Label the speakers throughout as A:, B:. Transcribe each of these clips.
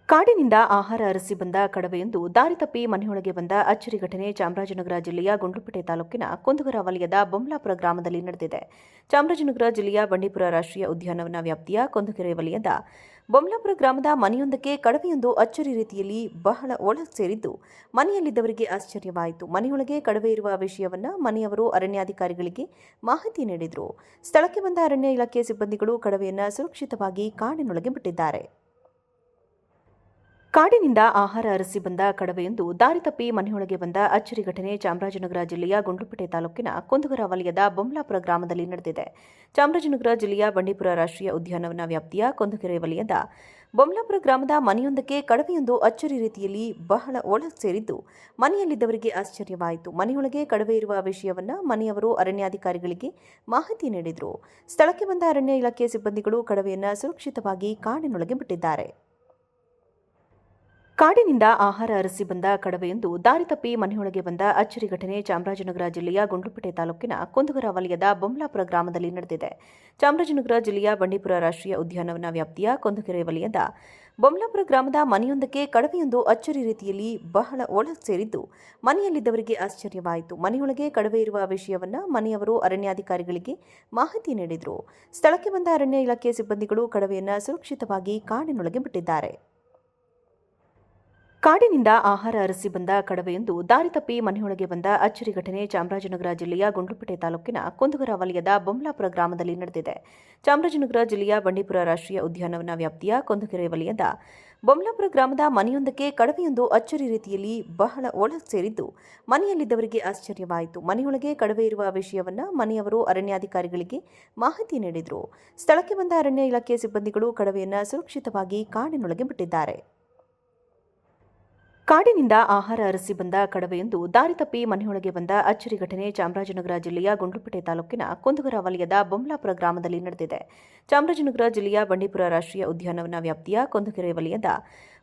A: ಕಾಡಿನಿಂದ ಆಹಾರ ಅರಸಿ ಬಂದ ಕಡವೆಯೊಂದು ದಾರಿ ತಪ್ಪಿ ಮನೆಯೊಳಗೆ ಬಂದ ಅಚ್ಚರಿ ಘಟನೆ ಚಾಮರಾಜನಗರ ಜಿಲ್ಲೆಯ ಗುಂಡ್ಲುಪೇಟೆ ತಾಲೂಕಿನ ಕುಂದಗರ ವಲಯದ ಬೊಮ್ಲಾಪುರ ಗ್ರಾಮದಲ್ಲಿ ನಡೆದಿದೆ. ಚಾಮರಾಜನಗರ ಜಿಲ್ಲೆಯ ಬಂಡೀಪುರ ರಾಷ್ಟ್ರೀಯ ಉದ್ಯಾನವನ ವ್ಯಾಪ್ತಿಯ ಕುಂದಕೆರೆ ವಲಯದ ಬೊಮ್ಲಾಪುರ ಗ್ರಾಮದ ಮನೆಯೊಂದಕ್ಕೆ ಕಡವೆಯೊಂದು ಅಚ್ಚರಿ ರೀತಿಯಲ್ಲಿ ಬಹಳ ಒಳ ಸೇರಿದ್ದು ಮನೆಯಲ್ಲಿದ್ದವರಿಗೆ ಆಶ್ಚರ್ಯವಾಯಿತು. ಮನೆಯೊಳಗೆ ಕಡವೆ ಇರುವ ವಿಷಯವನ್ನು ಮನೆಯವರು ಅರಣ್ಯಾಧಿಕಾರಿಗಳಿಗೆ ಮಾಹಿತಿ ನೀಡಿದರು. ಸ್ಥಳಕ್ಕೆ ಬಂದ ಅರಣ್ಯ ಇಲಾಖೆ ಸಿಬ್ಬಂದಿಗಳು ಕಡವೆಯನ್ನು ಸುರಕ್ಷಿತವಾಗಿ ಕಾಡಿನೊಳಗೆ ಬಿಟ್ಟಿದ್ದಾರೆ. ಕಾಡಿನಿಂದ ಆಹಾರ ಅರಸಿ ಬಂದ ಕಡವೆಯೊಂದು ದಾರಿ ತಪ್ಪಿ ಮನೆಯೊಳಗೆ ಬಂದ ಅಚ್ಚರಿ ಘಟನೆ ಚಾಮರಾಜನಗರ ಜಿಲ್ಲೆಯ ಗುಂಡ್ಲುಪೇಟೆ ತಾಲೂಕಿನ ಕುಂದಗರ ವಲಯದ ಬೊಮ್ಲಾಪುರ ಗ್ರಾಮದಲ್ಲಿ ನಡೆದಿದೆ. ಚಾಮರಾಜನಗರ ಜಿಲ್ಲೆಯ ಬಂಡೀಪುರ ರಾಷ್ಟ್ರೀಯ ಉದ್ಯಾನವನ ವ್ಯಾಪ್ತಿಯ ಕುಂದಕೆರೆ ವಲಯದ ಬೊಮ್ಲಾಪುರ ಗ್ರಾಮದ ಮನೆಯೊಂದಕ್ಕೆ ಕಡವೆಯೊಂದು ಅಚ್ಚರಿ ರೀತಿಯಲ್ಲಿ ಬಹಳ ಒಳ ಸೇರಿದ್ದು ಮನೆಯಲ್ಲಿದ್ದವರಿಗೆ ಆಶ್ಚರ್ಯವಾಯಿತು. ಮನೆಯೊಳಗೆ ಕಡವೆ ಇರುವ ವಿಷಯವನ್ನು ಮನೆಯವರು ಅರಣ್ಯಾಧಿಕಾರಿಗಳಿಗೆ ಮಾಹಿತಿ ನೀಡಿದರು. ಸ್ಥಳಕ್ಕೆ ಬಂದ ಅರಣ್ಯ ಇಲಾಖೆ ಸಿಬ್ಬಂದಿಗಳು ಕಡವೆಯನ್ನು ಸುರಕ್ಷಿತವಾಗಿ ಕಾಡಿನೊಳಗೆ ಬಿಟ್ಟಿದ್ದಾರೆ. ಕಾಡಿನಿಂದ ಆಹಾರ ಅರಸಿ ಬಂದ ಕಡವೆಯೊಂದು ದಾರಿ ತಪ್ಪಿ ಮನೆಯೊಳಗೆ ಬಂದ ಅಚ್ಚರಿ ಘಟನೆ ಚಾಮರಾಜನಗರ ಜಿಲ್ಲೆಯ ಗುಂಡ್ಲುಪೇಟೆ ತಾಲೂಕಿನ ಕುಂದಗರ ವಲಯದ ಬೊಮ್ಲಾಪುರ ಗ್ರಾಮದಲ್ಲಿ ನಡೆದಿದೆ. ಚಾಮರಾಜನಗರ ಜಿಲ್ಲೆಯ ಬಂಡೀಪುರ ರಾಷ್ಟ್ರೀಯ ಉದ್ಯಾನವನ ವ್ಯಾಪ್ತಿಯ ಕುಂದಕೆರೆ ವಲಯದ ಬೊಮ್ಲಾಪುರ ಗ್ರಾಮದ ಮನೆಯೊಂದಕ್ಕೆ ಕಡವೆಯೊಂದು ಅಚ್ಚರಿ ರೀತಿಯಲ್ಲಿ ಬಹಳ ಒಳ ಸೇರಿದ್ದು ಮನೆಯಲ್ಲಿದ್ದವರಿಗೆ ಆಶ್ಚರ್ಯವಾಯಿತು. ಮನೆಯೊಳಗೆ ಕಡವೆ ಇರುವ ವಿಷಯವನ್ನು ಮನೆಯವರು ಅರಣ್ಯಾಧಿಕಾರಿಗಳಿಗೆ ಮಾಹಿತಿ ನೀಡಿದರು. ಸ್ಥಳಕ್ಕೆ ಬಂದ ಅರಣ್ಯ ಇಲಾಖೆ ಸಿಬ್ಬಂದಿಗಳು ಕಡವೆಯನ್ನು ಸುರಕ್ಷಿತವಾಗಿ ಕಾಡಿನೊಳಗೆ ಬಿಟ್ಟಿದ್ದಾರೆ. ಕಾಡಿನಿಂದ ಆಹಾರ ಅರಸಿ ಬಂದ ಕಡವೆಯೊಂದು ದಾರಿ ತಪ್ಪಿ ಮನೆಯೊಳಗೆ ಬಂದ ಅಚ್ಚರಿ ಘಟನೆ ಚಾಮರಾಜನಗರ ಜಿಲ್ಲೆಯ ಗುಂಡ್ಲುಪೇಟೆ ತಾಲೂಕಿನ ಕುಂದಗರ ವಲಯದ ಬೊಮ್ಲಾಪುರ ಗ್ರಾಮದಲ್ಲಿ ನಡೆದಿದೆ. ಚಾಮರಾಜನಗರ ಜಿಲ್ಲೆಯ ಬಂಡೀಪುರ ರಾಷ್ಟ್ರೀಯ ಉದ್ಯಾನವನ ವ್ಯಾಪ್ತಿಯ ಕುಂದಕೆರೆ ವಲಯದ ಬೊಮ್ಲಾಪುರ ಗ್ರಾಮದ ಮನೆಯೊಂದಕ್ಕೆ ಕಡವೆಯೊಂದು ಅಚ್ಚರಿ ರೀತಿಯಲ್ಲಿ ಬಹಳ ಒಳ ಸೇರಿದ್ದು ಮನೆಯಲ್ಲಿದ್ದವರಿಗೆ ಆಶ್ಚರ್ಯವಾಯಿತು. ಮನೆಯೊಳಗೆ ಕಡವೆ ಇರುವ ವಿಷಯವನ್ನು ಮನೆಯವರು ಅರಣ್ಯಾಧಿಕಾರಿಗಳಿಗೆ ಮಾಹಿತಿ ನೀಡಿದರು. ಸ್ಥಳಕ್ಕೆ ಬಂದ ಅರಣ್ಯ ಇಲಾಖೆ ಸಿಬ್ಬಂದಿಗಳು ಕಡವೆಯನ್ನು ಸುರಕ್ಷಿತವಾಗಿ ಕಾಡಿನೊಳಗೆ ಬಿಟ್ಟಿದ್ದಾರೆ. ಕಾಡಿನಿಂದ ಆಹಾರ ಅರಸಿ ಬಂದ ಕಡವೆಯೊಂದು ದಾರಿ ತಪ್ಪಿ ಮನೆಯೊಳಗೆ ಬಂದ ಅಚ್ಚರಿ ಘಟನೆ ಚಾಮರಾಜನಗರ ಜಿಲ್ಲೆಯ ಗುಂಡ್ಲುಪೇಟೆ ತಾಲೂಕಿನ ಕುಂದಗರ ವಲಯದ ಬೊಮ್ಲಾಪುರ ಗ್ರಾಮದಲ್ಲಿ ನಡೆದಿದೆ. ಚಾಮರಾಜನಗರ ಜಿಲ್ಲೆಯ ಬಂಡೀಪುರ ರಾಷ್ಟ್ರೀಯ ಉದ್ಯಾನವನ ವ್ಯಾಪ್ತಿಯ ಕುಂದಕೆರೆ ವಲಯದ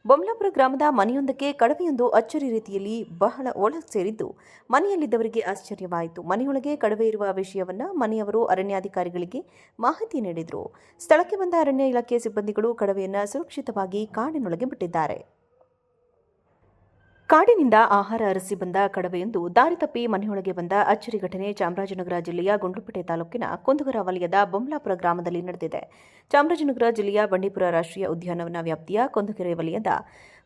A: ಬೊಮ್ಲಾಪುರ ಗ್ರಾಮದ ಮನೆಯೊಂದಕ್ಕೆ ಕಡವೆಯೊಂದು ಅಚ್ಚರಿ ರೀತಿಯಲ್ಲಿ ಬಹಳ ಒಳ ಸೇರಿದ್ದು ಮನೆಯಲ್ಲಿದ್ದವರಿಗೆ ಆಶ್ಚರ್ಯವಾಯಿತು. ಮನೆಯೊಳಗೆ ಕಡವೆ ಇರುವ ವಿಷಯವನ್ನು ಮನೆಯವರು ಅರಣ್ಯಾಧಿಕಾರಿಗಳಿಗೆ ಮಾಹಿತಿ ನೀಡಿದರು. ಸ್ಥಳಕ್ಕೆ ಬಂದ ಅರಣ್ಯ ಇಲಾಖೆ ಸಿಬ್ಬಂದಿಗಳು ಕಡವೆಯನ್ನು ಸುರಕ್ಷಿತವಾಗಿ ಕಾಡಿನೊಳಗೆ ಬಿಟ್ಟಿದ್ದಾರೆ. ಕಾಡಿನಿಂದ ಆಹಾರ ಅರಸಿ ಬಂದ ಕಡವೆಯೊಂದು ದಾರಿ ತಪ್ಪಿ ಮನೆಯೊಳಗೆ ಬಂದ ಅಚ್ಚರಿ ಘಟನೆ ಚಾಮರಾಜನಗರ ಜಿಲ್ಲೆಯ ಗುಂಡ್ಲುಪೇಟೆ ತಾಲೂಕಿನ ಕುಂದಗರ ವಲಯದ ಬೊಮ್ಲಾಪುರ ಗ್ರಾಮದಲ್ಲಿ ನಡೆದಿದೆ. ಚಾಮರಾಜನಗರ ಜಿಲ್ಲೆಯ ಬಂಡೀಪುರ ರಾಷ್ಟ್ರೀಯ ಉದ್ಯಾನವನ ವ್ಯಾಪ್ತಿಯ ಕುಂದಕೆರೆ ವಲಯದ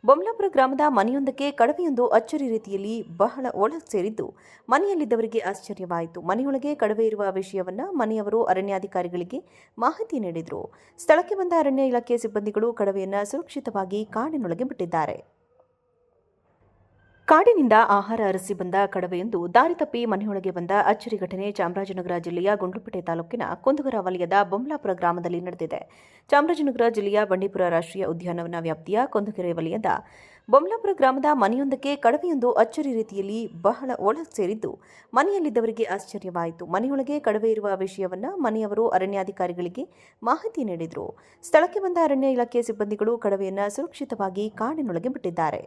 A: ಬೊಮ್ಲಾಪುರ ಗ್ರಾಮದ ಮನೆಯೊಂದಕ್ಕೆ ಕಡವೆಯೊಂದು ಅಚ್ಚರಿ ರೀತಿಯಲ್ಲಿ ಬಹಳ ಒಳ ಸೇರಿದ್ದು ಮನೆಯಲ್ಲಿದ್ದವರಿಗೆ ಆಶ್ಚರ್ಯವಾಯಿತು. ಮನೆಯೊಳಗೆ ಕಡವೆ ಇರುವ ವಿಷಯವನ್ನು ಮನೆಯವರು ಅರಣ್ಯಾಧಿಕಾರಿಗಳಿಗೆ ಮಾಹಿತಿ ನೀಡಿದರು. ಸ್ಥಳಕ್ಕೆ ಬಂದ ಅರಣ್ಯ ಇಲಾಖೆ ಸಿಬ್ಬಂದಿಗಳು ಕಡವೆಯನ್ನು ಸುರಕ್ಷಿತವಾಗಿ ಕಾಡಿನೊಳಗೆ ಬಿಟ್ಟಿದ್ದಾರೆ. ಕಾಡಿನಿಂದ ಆಹಾರ ಅರಸಿ ಬಂದ ಕಡವೆಯೊಂದು ದಾರಿ ತಪ್ಪಿ ಮನೆಯೊಳಗೆ ಬಂದ ಅಚ್ಚರಿ ಘಟನೆ ಚಾಮರಾಜನಗರ ಜಿಲ್ಲೆಯ ಗುಂಡ್ಲುಪೇಟೆ ತಾಲೂಕಿನ ಕುಂದಗರ ವಲಯದ ಬೊಮ್ಲಾಪುರ ಗ್ರಾಮದಲ್ಲಿ ನಡೆದಿದೆ. ಚಾಮರಾಜನಗರ ಜಿಲ್ಲೆಯ ಬಂಡೀಪುರ ರಾಷ್ಟ್ರೀಯ ಉದ್ಯಾನವನ ವ್ಯಾಪ್ತಿಯ ಕುಂದಕೆರೆ ವಲಯದ ಬೊಮ್ಲಾಪುರ ಗ್ರಾಮದ ಮನೆಯೊಂದಕ್ಕೆ ಕಡವೆಯೊಂದು ಅಚ್ಚರಿ ರೀತಿಯಲ್ಲಿ ಬಹಳ ಒಳ ಸೇರಿದ್ದು ಮನೆಯಲ್ಲಿದ್ದವರಿಗೆ ಆಶ್ಚರ್ಯವಾಯಿತು. ಮನೆಯೊಳಗೆ ಕಡವೆ ಇರುವ ವಿಷಯವನ್ನು ಮನೆಯವರು ಅರಣ್ಯಾಧಿಕಾರಿಗಳಿಗೆ ಮಾಹಿತಿ ನೀಡಿದರು. ಸ್ಥಳಕ್ಕೆ ಬಂದ ಅರಣ್ಯ ಇಲಾಖೆ ಸಿಬ್ಬಂದಿಗಳು ಕಡವೆಯನ್ನು ಸುರಕ್ಷಿತವಾಗಿ ಕಾಡಿನೊಳಗೆ ಬಿಟ್ಟಿದ್ದಾರೆ.